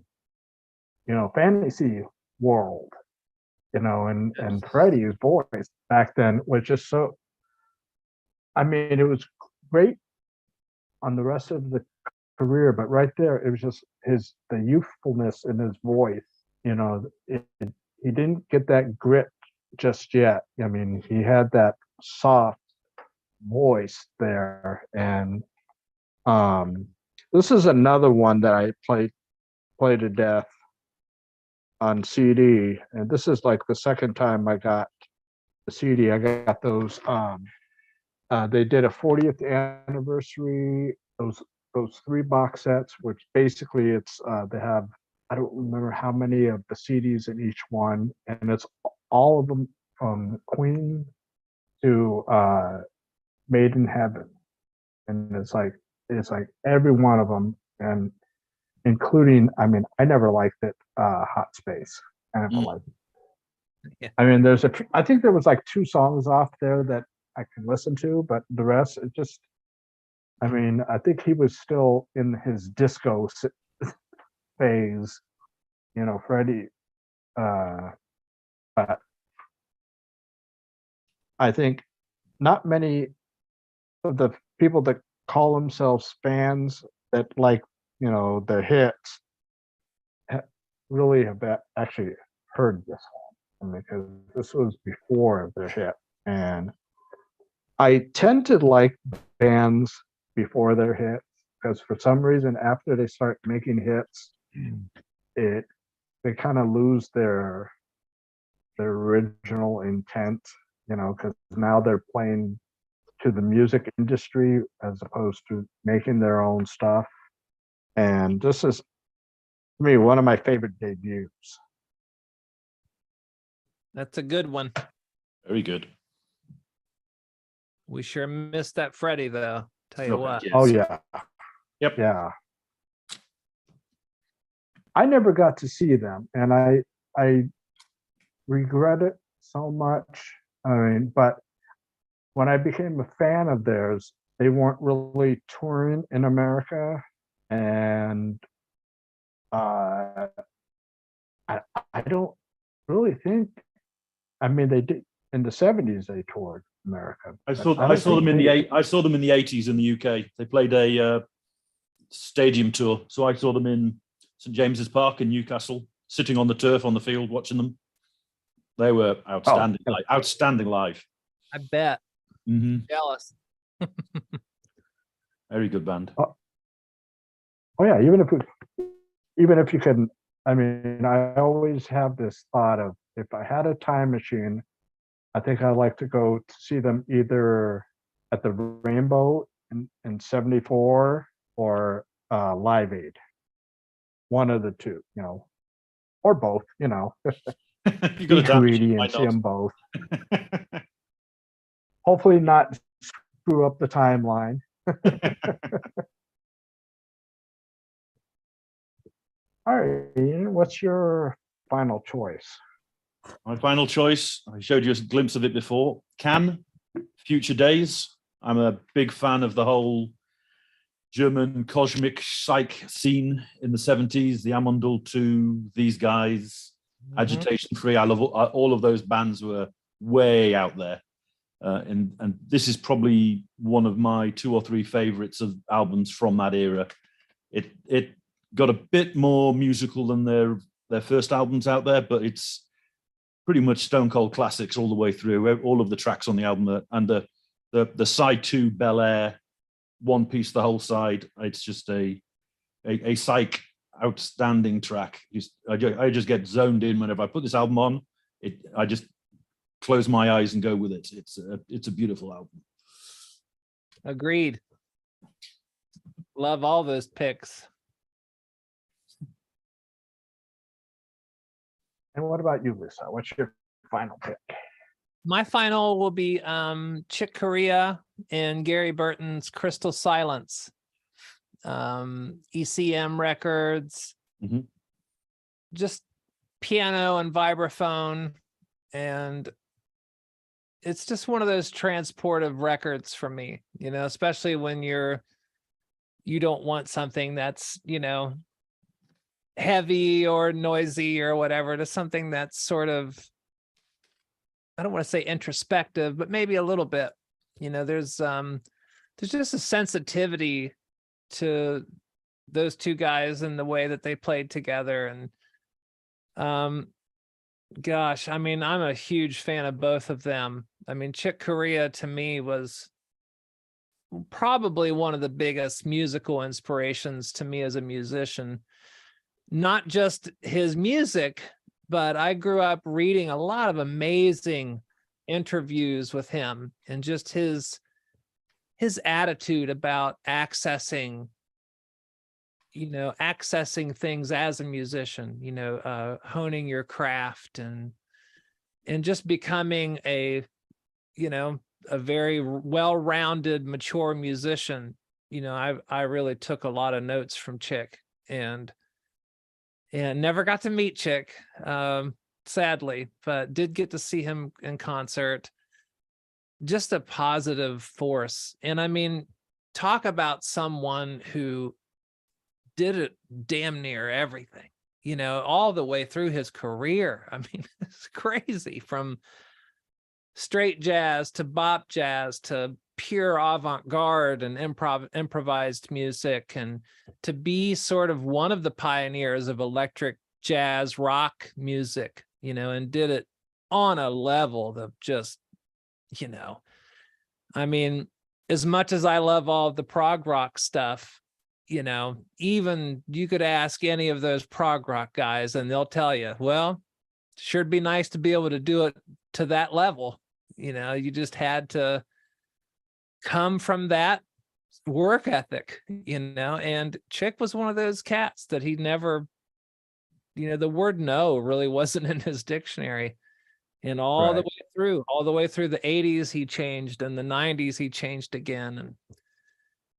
you know, fantasy world, you know. And Freddie's voice back then was just so, I mean, it was great on the rest of the career, but right there, it was just the youthfulness in his voice. You know, he didn't get that grit just yet. I mean, he had that soft voice there. And this is another one that I play to death on CD, and this is like the second time I got the CD. I got those. They did a 40th anniversary. Those 3 box sets, which basically it's they have, I don't remember how many of the CDs in each one, and it's all of them from Queen to Made in Heaven, and it's like every one of them, and including, I mean, I never liked it, Hot Space. I never liked it. Yeah. I mean, I think there was like 2 songs off there that I can listen to, but the rest, it just, I mean, I think he was still in his disco phase, you know, Freddie. But I think not many of the people that call themselves fans that like, you know, their hits really have actually heard this one, because this was before their hit. And I tend to like bands before their hits, because for some reason after they start making hits, they kind of lose their original intent, you know, because now they're playing to the music industry as opposed to making their own stuff. And this is, to me, one of my favorite debuts. That's a good one. Very good. We sure missed that Freddie, though. Tell you what. Yes. Oh yeah. Yep. Yeah. I never got to see them, and I regret it so much. I mean, but when I became a fan of theirs, they weren't really touring in America, and I I don't really think. I mean, they did in the '70s. They toured, America. I But saw them in the honestly, I saw them in the 80s in the UK. They played a stadium tour, so I saw them in St James's Park in Newcastle, sitting on the turf on the field watching them. They were outstanding, Oh, outstanding live. I bet. Jealous. Very good band. oh yeah, even if you can, I mean, I always have this thought of, if I had a time machine, I think I'd like to go to see them either at the Rainbow in '74 or Live Aid. One of the two, or both, You got a be time machine, greedy why and see not? them both. Hopefully not screw up the timeline. All right, Ian, what's your final choice? My final choice, I showed you a glimpse of it before. Can, Future Days. I'm a big fan of the whole German cosmic psych scene in the 70s, the Amundel 2, these guys, Agitation Free. I love all of those bands were way out there. And this is probably one of my 2 or 3 favorites of albums from that era. It got a bit more musical than their first albums out there, but it's pretty much stone cold classics all the way through. All of the tracks on the album, and the side 2, Bel Air, one piece, the whole side. It's just a psych outstanding track. I just get zoned in whenever I put this album on. I just close my eyes and go with it. It's a beautiful album. Agreed. Love all those picks. And what about you, Lisa? What's your final pick? My final will be Chick Corea and Gary Burton's Crystal Silence. ECM records, just piano and vibraphone, and it's just one of those transportive records for me, especially when you don't want something that's, heavy or noisy or whatever, to something that's sort of, I don't want to say introspective, but maybe a little bit. There's just a sensitivity to those two guys and the way that they played together. And gosh, I mean, I'm a huge fan of both of them. I mean, Chick Corea to me was probably one of the biggest musical inspirations to me as a musician. Not just his music, but I grew up reading a lot of amazing interviews with him, and just his attitude about accessing things as a musician, honing your craft and just becoming a very well-rounded, mature musician. I really took a lot of notes from Chick, and never got to meet Chick, sadly, but did get to see him in concert. Just a positive force. And I mean, talk about someone who did it damn near everything, all the way through his career. I mean, it's crazy, from straight jazz to bop jazz to pure avant-garde and improvised music, and to be sort of one of the pioneers of electric jazz rock music, and did it on a level of just, I mean, as much as I love all of the prog rock stuff, even you could ask any of those prog rock guys and they'll tell you, well, sure, it'd be nice to be able to do it to that level. You just had to come from that work ethic, and Chick was one of those cats that he never, the word no really wasn't in his dictionary. And all the way through the 80s, he changed, and the 90s, he changed again.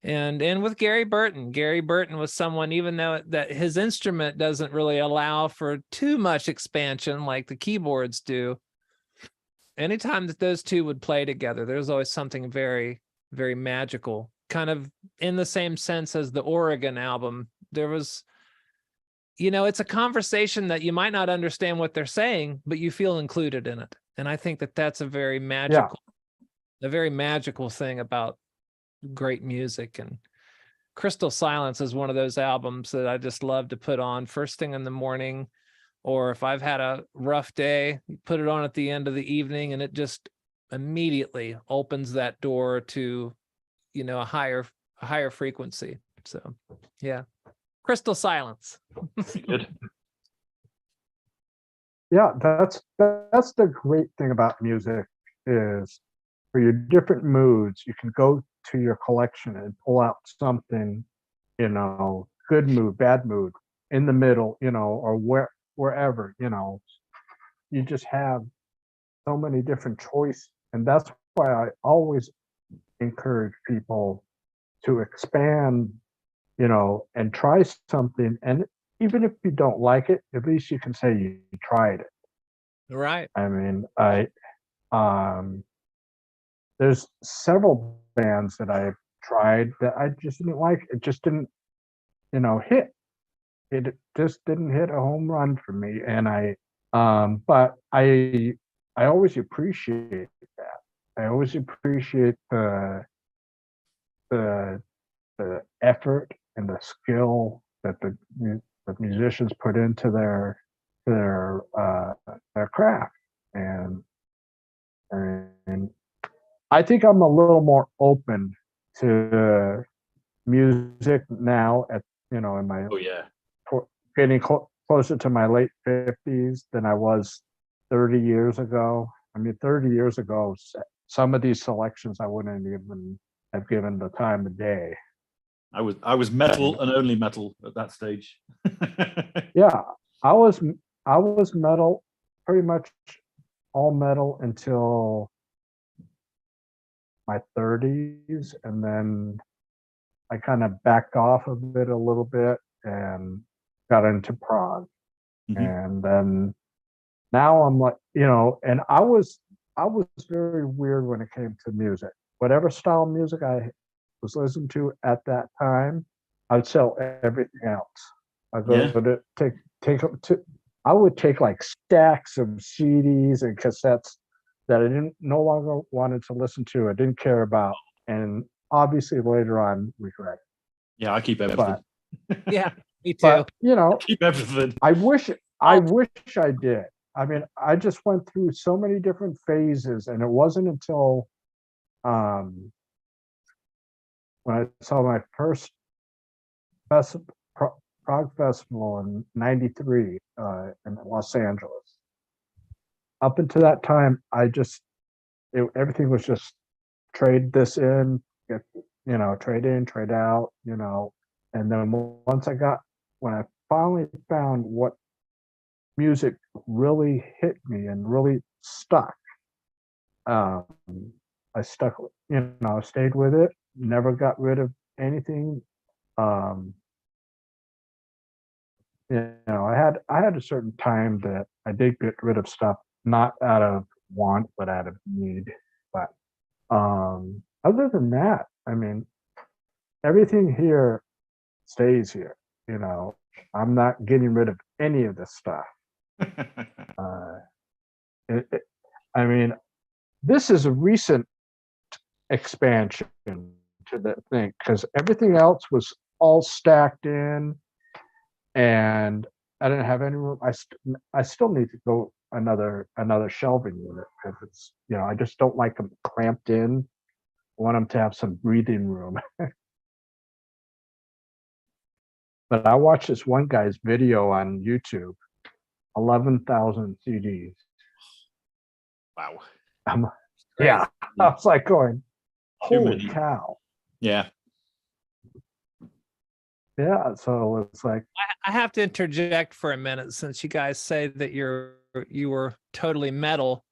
And with Gary Burton was someone, even though that his instrument doesn't really allow for too much expansion like the keyboards do, anytime that those two would play together, there was always something very, very magical, kind of in the same sense as the Oregon album. There was, it's a conversation that you might not understand what they're saying, but you feel included in it. And I think that that's a very magical a very magical thing about great music. And Crystal Silence is one of those albums that I just love to put on first thing in the morning, or if I've had a rough day, you put it on at the end of the evening, and it just immediately opens that door to, you know, a higher frequency. So yeah, Crystal Silence. Good. Yeah, that's the great thing about music is for your different moods, you can go to your collection and pull out something, you know, good mood, bad mood, in the middle, you know, or wherever, you know, you just have so many different choices. And that's why I always encourage people to expand, you know, and try something. And even if you don't like it, at least you can say you tried it. Right. I mean, um there's several bands that I've tried that I just didn't like. It just didn't, you know, hit. It just didn't hit a home run for me. And but I always appreciate that. I always appreciate the the effort and the skill that the musicians put into their craft. And I think I'm a little more open to music now at, you know, in my Oh yeah. getting closer to my late 50s than I was 30 years ago. I mean, 30 years ago, some of these selections I wouldn't even have given the time of day. I was metal and only metal at that stage. Yeah, I was I was metal, pretty much all metal until my 30s, and then I kind of backed off of it a little bit and got into prog. Mhm. And then now I'm like, you know, and I was very weird when it came to music. Whatever style of music I was listening to at that time, I'd sell everything else. I go Yeah. to take up to I would take like stacks of CDs and cassettes that I didn't no longer wanted to listen to, I didn't care about, and obviously later on regret. Yeah, I keep everything. Yeah, me too. But you know, Keep everything. I wish I did. I mean, I just went through so many different phases, and it wasn't until um, when I saw my first Prague festival in '93 in Los Angeles. Up until that time, everything was just trade this in, get, you know, trade in, trade out, you know. And then when I finally found what music really hit me and really stuck, um, I stuck, you know, stayed with it, never got rid of anything. Um, you know, I had a certain time that I did get rid of stuff, not out of want, but out of need. But other than that, I mean, everything here stays here. You know, I'm not getting rid of any of this stuff. Uh, I mean, this is a recent expansion to the thing because everything else was all stacked in, and I didn't have any room. I still need to go another shelving unit because it's, you know, I just don't like them clamped in. I want them to have some breathing room. But I watched this one guy's video on YouTube, 11,000 CDs. Wow. Yeah, I was like going, Too holy many. cow. Yeah. Yeah, so it's like, I have to interject for a minute since you guys say that you were totally metal.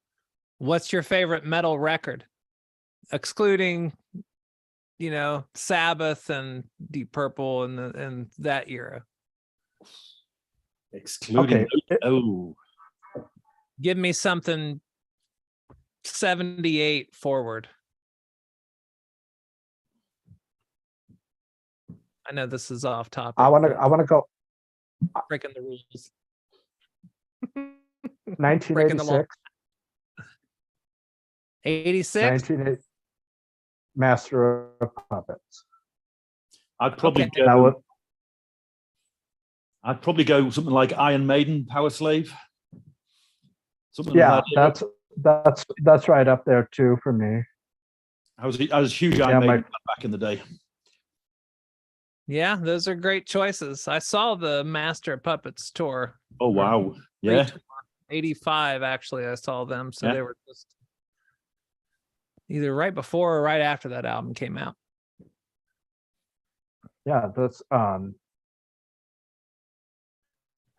What's your favorite metal record? Excluding, you know, Sabbath and Deep Purple and that era. Excluding. okay, Oh. Give me something 78 forward. I know this is off topic. I want to go breaking the rules. 1986. 86. 1980, Master of Puppets. I'd probably Okay. That go. would, I'd probably go something like Iron Maiden, Power Slave. Something yeah, of that. that's right up there too for me. I was a huge Yeah, Iron my- Maiden fan back in the day. Yeah, those are great choices. I saw the Master of Puppets tour. Oh wow, yeah. 85 actually. I saw them, so Yeah. they were just either right before or right after that album came out. Yeah, that's I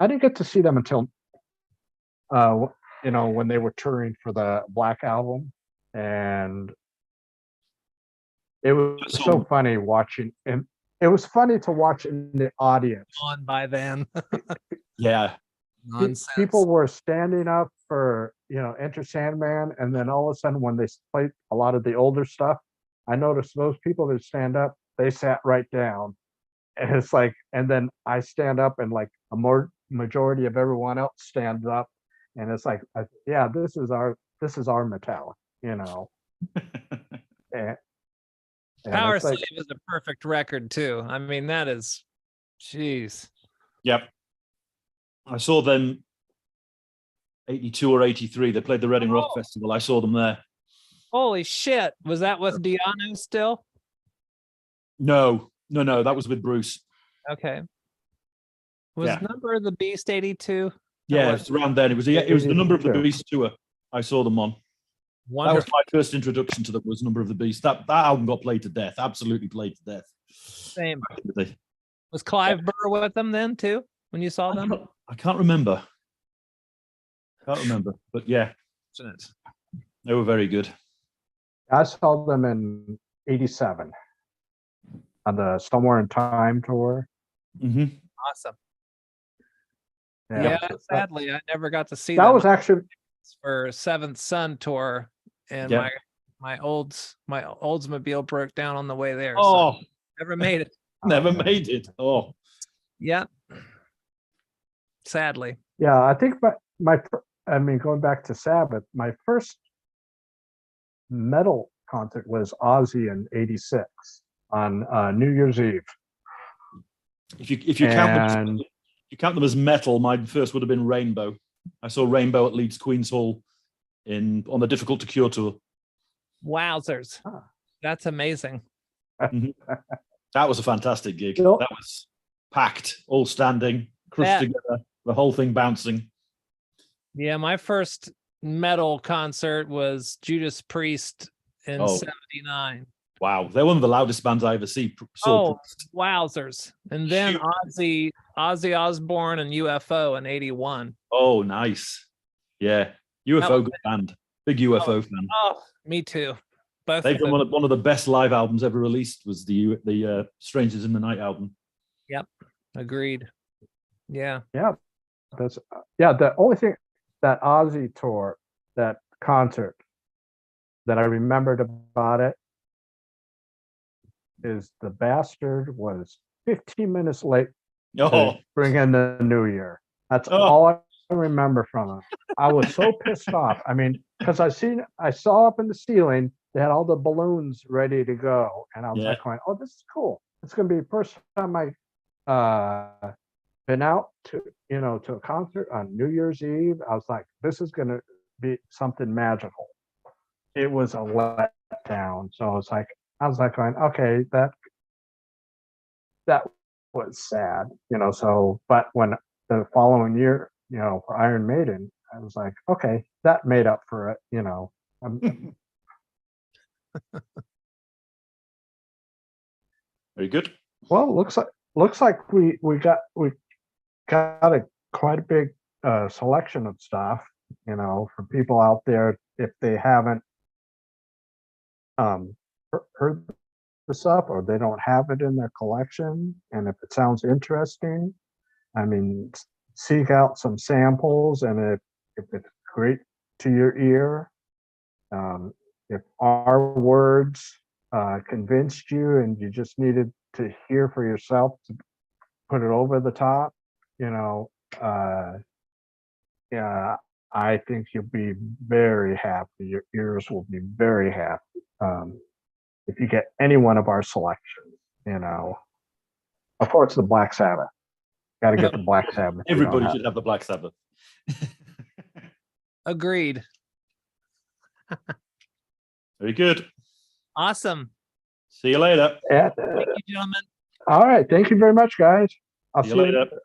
didn't get to see them until when they were touring for the Black album, and it was so funny watching, and it was funny to watch in the audience. On by then. Yeah. Nonsense. People were standing up for Enter Sandman, and then all of a sudden when they played a lot of the older stuff, I noticed those people that stand up, they sat right down. And it's like, and then I stand up, and like a more majority of everyone else stands up, and it's like, yeah, this is our Metallica, and, Power it's like, Slave is a perfect record too. I mean, that is, jeez. Yep. I saw them 82 or 83. They played the Reading Rock Festival. I saw them there. Holy shit. Was that with Diano still? No. That was with Bruce. Okay. Was Number of the Beast 82? Yeah, it's around then. It was the Number of the 82. Beast tour. I saw them on. That was Wonderful. my first introduction to them, was Number of the Beast. That album got played to death. Absolutely played to death. Same. Was Clive Burr with them then too, when you saw them? I can't remember. But yeah, they were very good. I saw them in '87 on the Somewhere in Time tour. Mm-hmm. Awesome. Yeah, sadly, I never got to see that. them. Was actually for Seventh Son tour, and my Oldsmobile broke down on the way there. Oh, so never made it. Never made it. Oh, yeah. Sadly. Yeah, I think going back to Sabbath, my first metal concert was Ozzy in '86 on New Year's Eve. If you count them as metal, my first would have been Rainbow. I saw Rainbow at Leeds Queen's Hall on the Difficult to Cure tour. Wowzers. That's amazing. That was a fantastic gig. Well, that was packed, all standing, crushed together, the whole thing bouncing. Yeah, my first metal concert was Judas Priest in '79. Wow, they're one of the loudest bands I ever saw. Wowzers. And then Ozzy Osbourne and UFO in '81. Oh, nice. Yeah, UFO good band. Big UFO fan. Oh, me too. Both They've done one of the best live albums ever released, was the Strangers in the Night album. Yep, agreed. Yeah. Yeah, the only thing, that Ozzy tour, that concert, that I remembered about it is the bastard was 15 minutes late to bring in the new year. That's all I remember from it. I was so pissed off. I mean, because I saw up in the ceiling, they had all the balloons ready to go, and I was like going, "Oh, this is cool. It's going to be the first time I been out to a concert on New Year's Eve." I was like, "This is going to be something magical." It was a letdown. So I was like going, "Okay, that was sad," So, but when the following year, for Iron Maiden, I was like, "Okay, that made up for it," Very good. Well, looks like we got quite a big selection of stuff, for people out there if they haven't heard the stuff, or they don't have it in their collection, and if it sounds interesting, I mean, seek out some samples, and if it's great to your ear, if our words convinced you and you just needed to hear for yourself to put it over the top, yeah, I think you'll be very happy. Your ears will be very happy. if you get any one of our selections, you know. Of course, the Black Sabbath. Got to get the Black Sabbath. You don't Everybody have- should have the Black Sabbath. Agreed. Very good. Awesome. See you later. Yeah. Thank you, gentlemen. All right. Thank you very much, guys. I'll See see you you later.